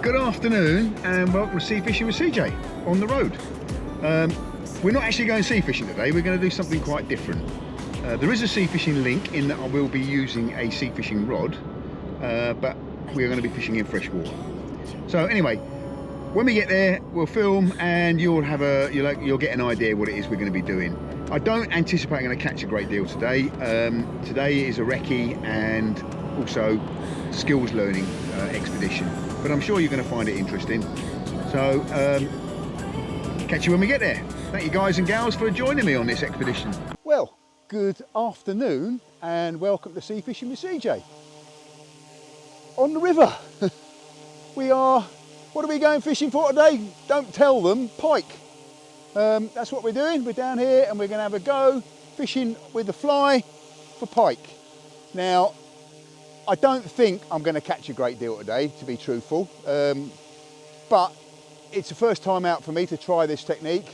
Good afternoon and welcome to Sea Fishing with CJ on the road. We're not actually going sea fishing today, we're going to do something quite different. There is a sea fishing link in that I will be using a sea fishing rod, but we're going to be fishing in fresh water. So anyway, when we get there we'll film and you'll get an idea what it is we're going to be doing. I don't anticipate I'm going to catch a great deal today. Today is a recce and also skills learning expedition, but I'm sure you're going to find it interesting. So catch you when we get there. Thank you guys and gals for joining me on this expedition. Well, good afternoon and welcome to Sea Fishing with CJ on the river. What are we going fishing for today? Don't tell them. Pike. That's what we're doing. We're down here and we're going to have a go fishing with the fly for pike. Now, I don't think I'm going to catch a great deal today, to be truthful, but it's the first time out for me to try this technique.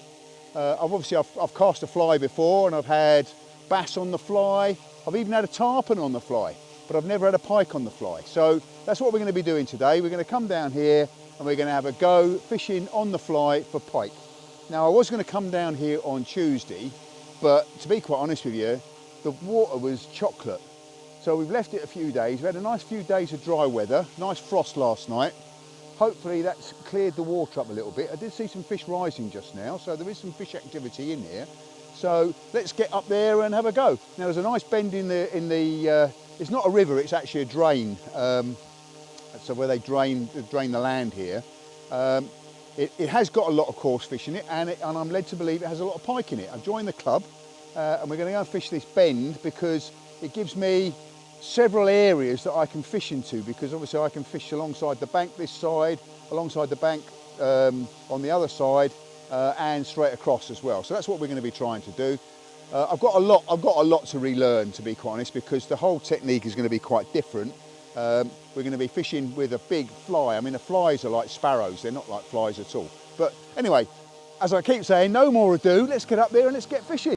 I've cast a fly before and I've had bass on the fly. I've even had a tarpon on the fly, but I've never had a pike on the fly. So that's what we're going to be doing today. We're going to come down here and we're going to have a go fishing on the fly for pike. Now, I was going to come down here on Tuesday, but to be quite honest with you, the water was chocolate. So we've left it a few days. We've had a nice few days of dry weather, nice frost last night. Hopefully that's cleared the water up a little bit. I did see some fish rising just now, so there is some fish activity in here. So let's get up there and have a go. Now there's a nice bend in the it's not a river, it's actually a drain. So where they drain the land here. It has got a lot of coarse fish in it, and I'm led to believe it has a lot of pike in it. I've joined the club and we're going to go and fish this bend because it gives me several areas that I can fish into, because obviously I can fish alongside the bank this side, alongside the bank on the other side, and straight across as well. So that's what we're going to be trying to do. I've got a lot to relearn, to be quite honest, because the whole technique is going to be quite different. We're going to be fishing with a big fly. I mean, the flies are like sparrows, they're not like flies at all. But anyway, as I keep saying, no more ado, let's get up there and let's get fishing.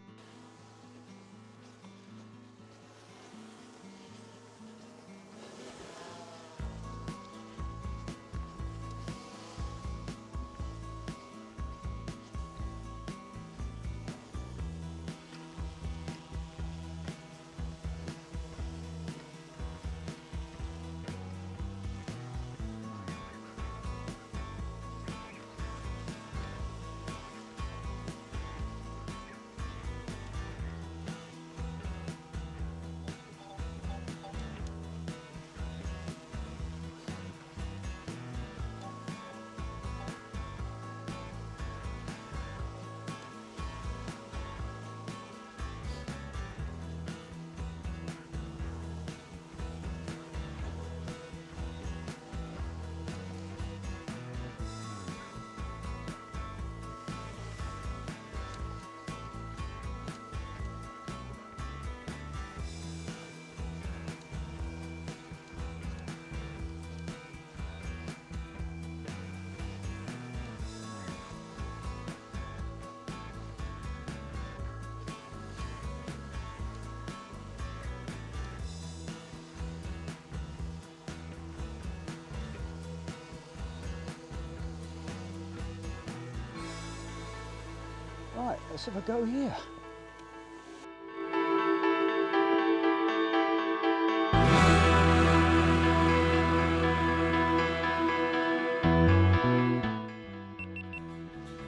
Right, let's have a go here.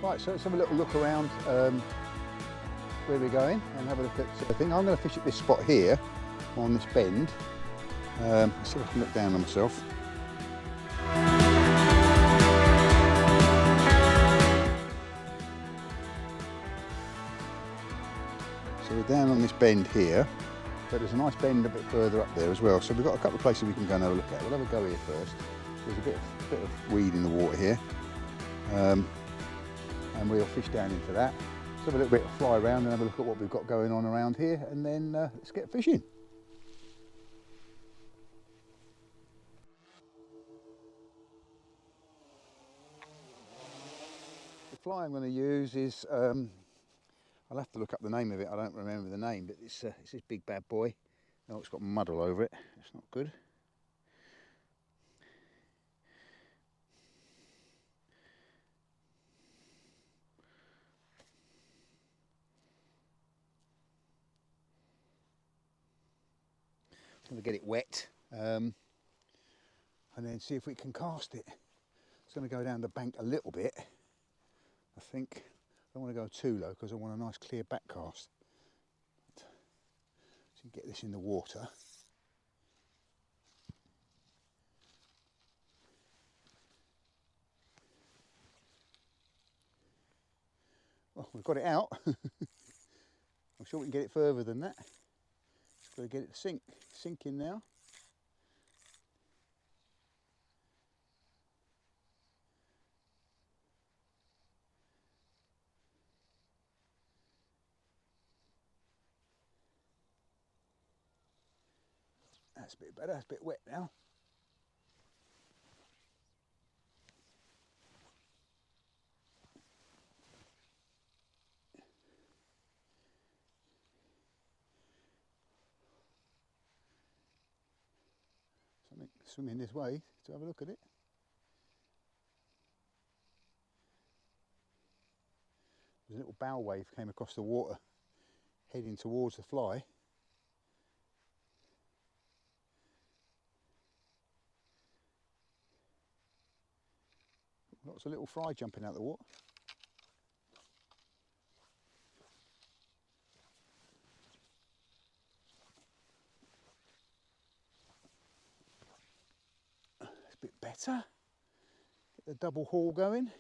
Right, so let's have a little look around where we're going and have a look at the thing. I'm going to fish at this spot here on this bend. Let's see if I can look down on myself. So we're down on this bend here, but there's a nice bend a bit further up there as well. So we've got a couple of places we can go and have a look at. We'll have a go here first. There's a bit of weed in the water here, and we'll fish down into that. Let's have a little bit of fly around and have a look at what we've got going on around here, and then let's get fishing. The fly I'm going to use is I'll have to look up the name of it. I don't remember the name, but it's this big bad boy. Oh, it's got mud all over it. It's not good. Gonna get it wet, and then see if we can cast it. It's going to go down the bank a little bit, I think. I don't want to go too low because I want a nice clear back cast. So you get this in the water. Well, we've got it out. I'm sure we can get it further than that. Just got to get it to sink in now. That's a bit better, it's a bit wet now. Something swimming this way to have a look at it. There's a little bow wave came across the water heading towards the fly. Lots of little fry jumping out of the water. It's a bit better. Get the double haul going.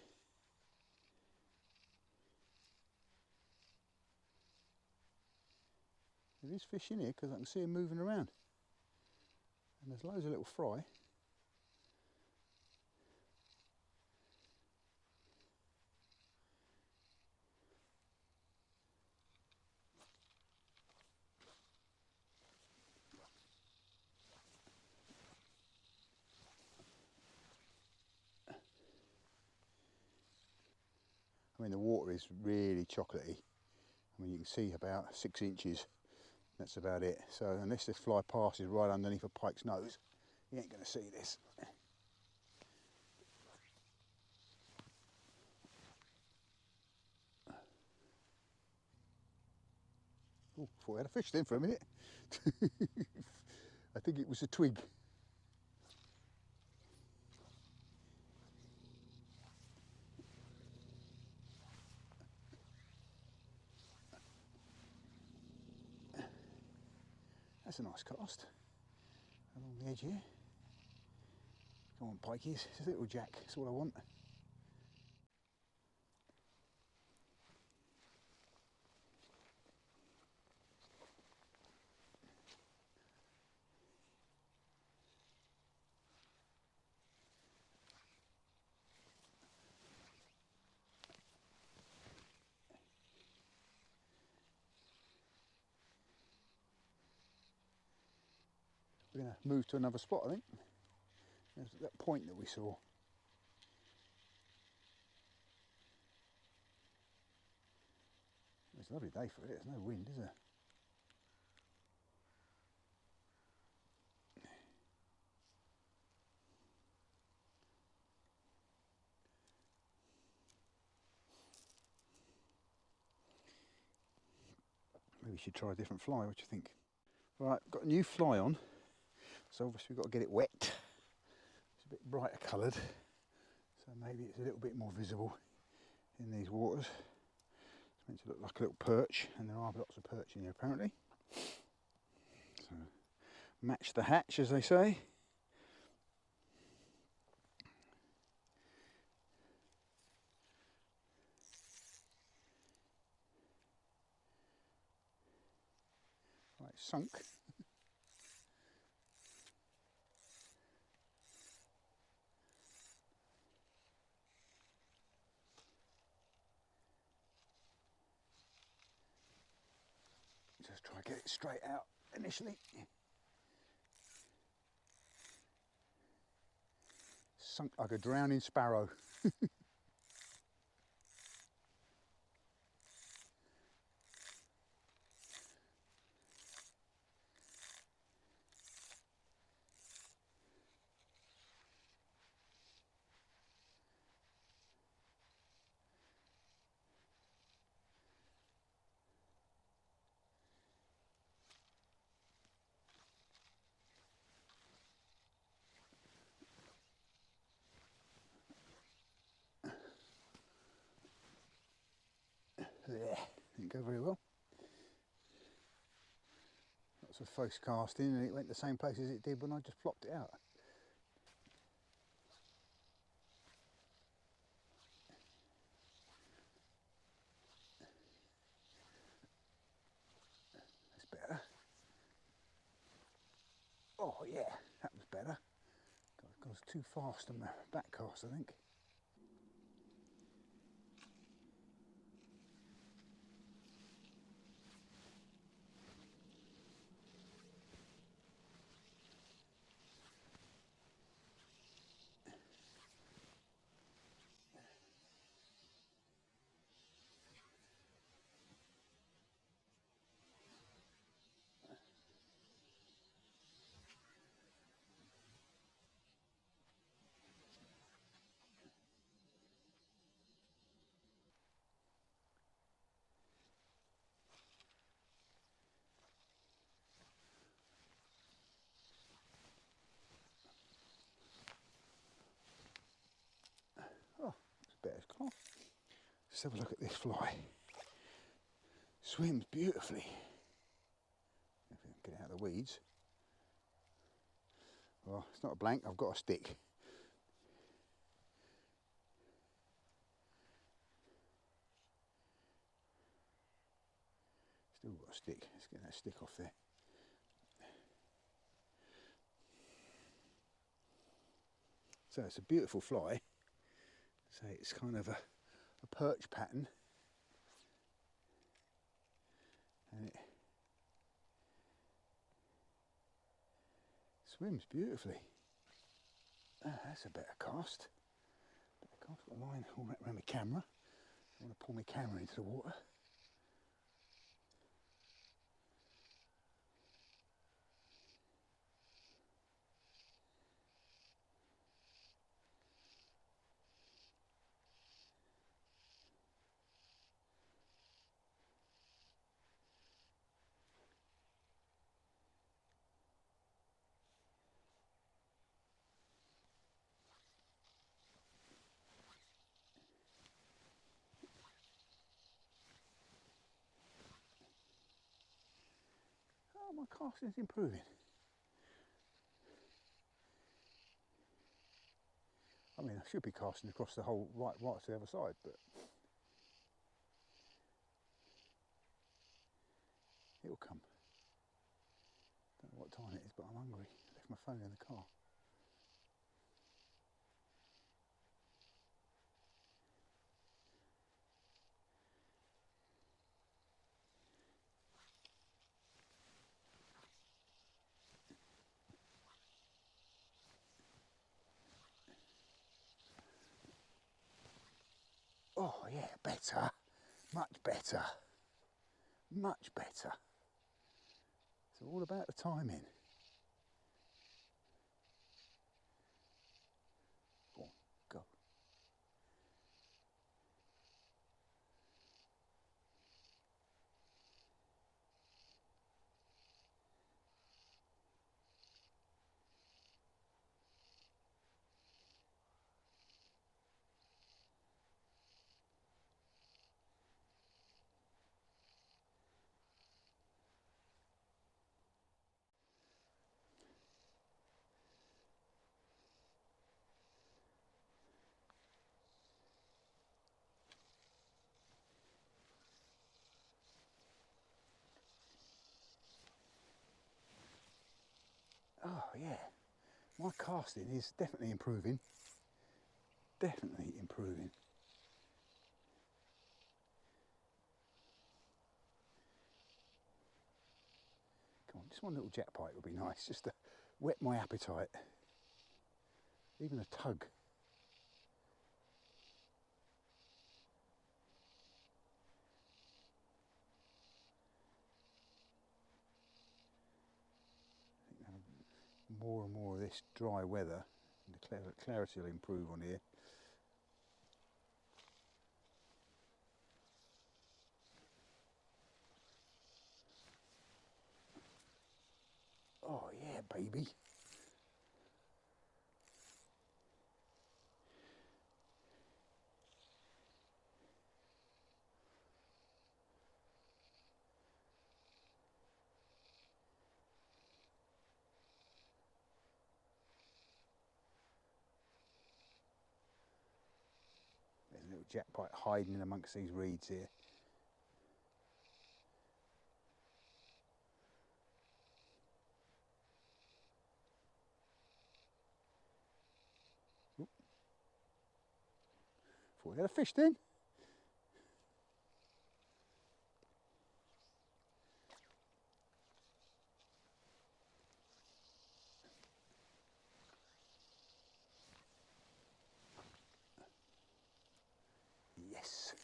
There is fish in here because I can see them moving around. And there's loads of little fry. I mean, the water is really chocolatey. I mean, you can see about 6 inches. That's about it. So unless this fly passes right underneath a pike's nose, you ain't going to see this. Oh, thought I had a fish then for a minute. I think it was a twig. That's a nice cast along the edge here. Come on, pikeys, it's a little jack, that's what I want. We're going to move to another spot, I think. There's that point that we saw. It's a lovely day for it, there's no wind, is there? Maybe we should try a different fly, what do you think? Right, got a new fly on, so obviously we've got to get it wet. It's a bit brighter coloured, so maybe it's a little bit more visible in these waters. It's meant to look like a little perch, and there are lots of perch in here apparently. So, match the hatch, as they say. Right, sunk. Just try to get it straight out initially. Sunk like a drowning sparrow. go very well. Lots of close casting, and it went the same place as it did when I just flopped it out. That's better. Oh yeah, that was better. I was too fast on my back cast, I think. Oh, it's better as class. Let's have a look at this fly. Swims beautifully. If we can get out of the weeds. Well, it's not a blank, I've got a stick. Still got a stick. Let's get that stick off there. So it's a beautiful fly. So it's kind of a perch pattern. And it swims beautifully. Ah, that's a better cast. Better cast. Got a line all wrapped around my camera. I want to pull my camera into the water. Oh, my casting's improving. I mean, I should be casting across the whole right to the other side, but it'll come. Don't know what time it is, but I'm hungry. I left my phone in the car. Oh yeah, better. Much better. Much better. It's all about the timing. Go on, go. Oh yeah, my casting is definitely improving. Definitely improving. Come on, just one little jet pike would be nice, just to whet my appetite. Even a tug. I think more and more of this dry weather, and the clarity will improve on here. Oh yeah, baby. little jackpot hiding in amongst these reeds here. Oop. Thought we had a fish then. Yes.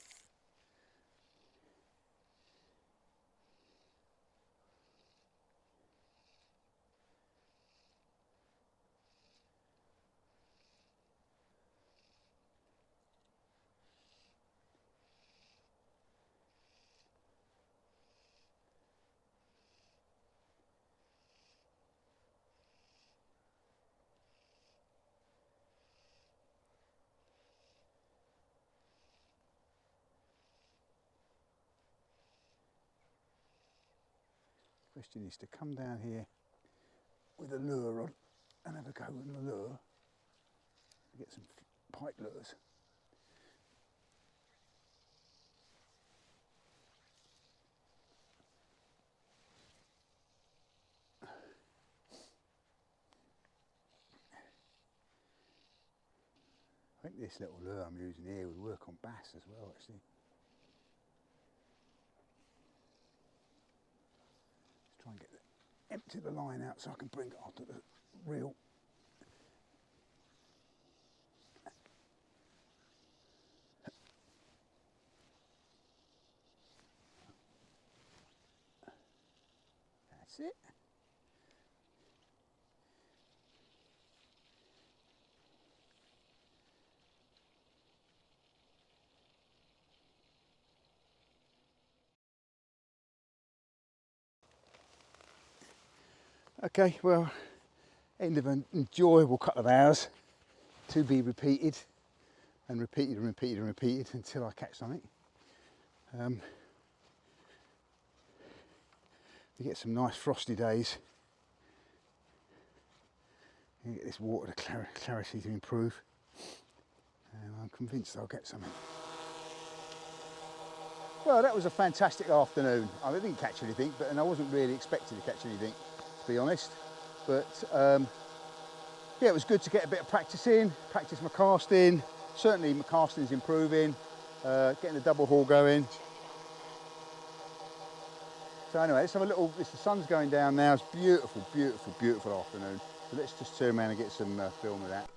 Question is to come down here with a lure on and have a go with the lure. Get some pike lures. I think this little lure I'm using here would work on bass as well, actually. Let's try and empty the line out so I can bring it onto the reel. That's it. Okay, well, end of an enjoyable couple of hours, to be repeated and repeated and repeated and repeated until I catch something. We get some nice frosty days. You get this water clarity to improve, and I'm convinced I'll get something. Well, that was a fantastic afternoon. I didn't catch anything, and I wasn't really expecting to catch anything, to be honest. But yeah, it was good to get a bit of practice in, practice my casting. Certainly my casting's improving, getting the double haul going. So anyway, let's have a little, the sun's going down now. It's beautiful, beautiful, beautiful afternoon. So let's just turn around and get some film of that.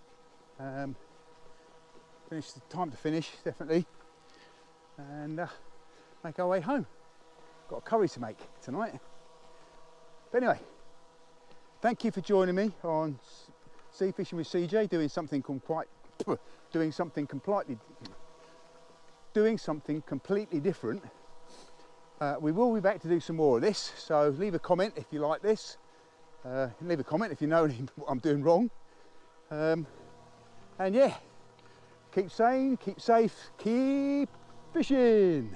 Time to finish, definitely. And make our way home. Got a curry to make tonight. But anyway, thank you for joining me on Sea Fishing with CJ, doing something completely different. We will be back to do some more of this, so leave a comment if you like this. Leave a comment if you know what I'm doing wrong. And yeah, keep sane, keep safe, keep fishing.